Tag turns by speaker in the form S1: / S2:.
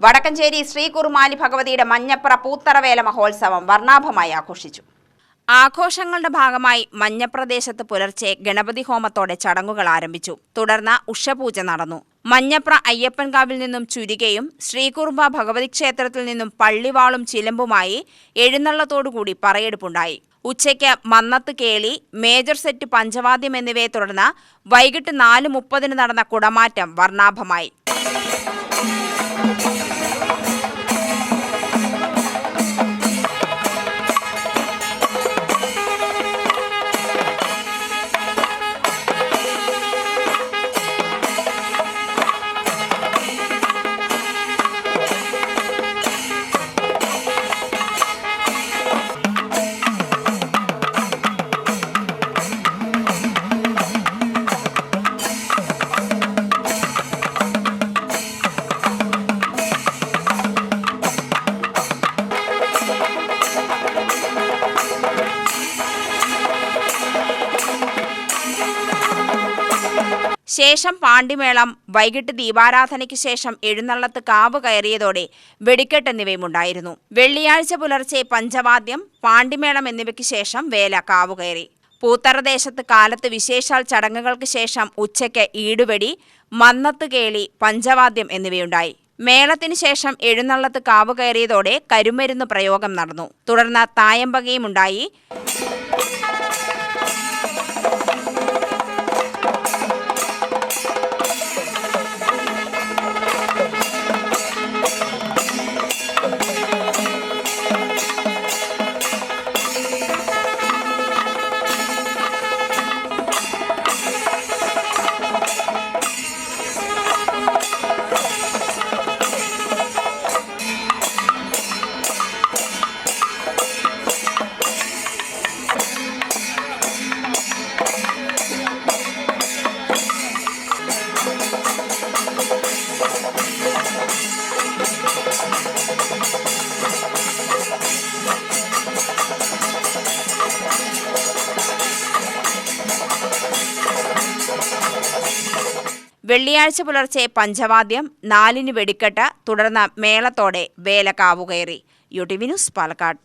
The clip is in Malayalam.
S1: വടക്കഞ്ചേരി ശ്രീ കുറുമാലി ഭഗവതിയുടെ മഞ്ഞപ്ര പൂത്തറവേല മഹോത്സവം വർണ്ണാഭമായി ആഘോഷിച്ചു. ആഘോഷങ്ങളുടെ ഭാഗമായി മഞ്ഞപ്രദേശത്ത് പുലർച്ചെ ഗണപതി ഹോമത്തോടെ ചടങ്ങുകൾ ആരംഭിച്ചു. തുടർന്ന് ഉഷപൂജ നടന്നു. മഞ്ഞപ്ര അയ്യപ്പൻകാവിൽ നിന്നും ചുരികയും ശ്രീകുറുമ്പ ഭഗവതി ക്ഷേത്രത്തിൽ നിന്നും പള്ളിവാളും ചിലമ്പുമായി എഴുന്നള്ളത്തോടുകൂടി പറയെടുപ്പുണ്ടായി. ഉച്ചയ്ക്ക് മന്നത്ത് കേളി, മേജർ സെറ്റ് പഞ്ചവാദ്യം എന്നിവയെ തുടർന്ന് വൈകിട്ട് 4:30 നടന്ന കുടമാറ്റം വർണ്ണാഭമായി. ശേഷം പാണ്ടിമേളം, വൈകിട്ട് ദീപാരാധനയ്ക്ക് ശേഷം എഴുന്നള്ളത്ത് കാവ് കയറിയതോടെ വെടിക്കെട്ട് എന്നിവയുമുണ്ടായിരുന്നു. വെള്ളിയാഴ്ച പുലർച്ചെ പഞ്ചവാദ്യം, പാണ്ടിമേളം എന്നിവയ്ക്ക് ശേഷം വേല കാവുകയറി. പൂത്തറദേശത്ത് കാലത്ത് വിശേഷാൽ ചടങ്ങുകൾക്ക് ശേഷം ഉച്ചയ്ക്ക് ഈടുവെടി, മന്നത്ത് കേളി, പഞ്ചവാദ്യം എന്നിവയുണ്ടായി. മേളത്തിന് ശേഷം എഴുന്നള്ളത്ത് കാവ് കയറിയതോടെ കരുമരുന്ന് പ്രയോഗം നടന്നു. തുടർന്ന് തായമ്പകയുമുണ്ടായി. വെള്ളിയാഴ്ച പുലർച്ചെ പഞ്ചവാദ്യം, 4 വെടിക്കെട്ട്, തുടർന്ന് മേളത്തോടെ വേല കാവുകയറി. UTV news, Palakkad.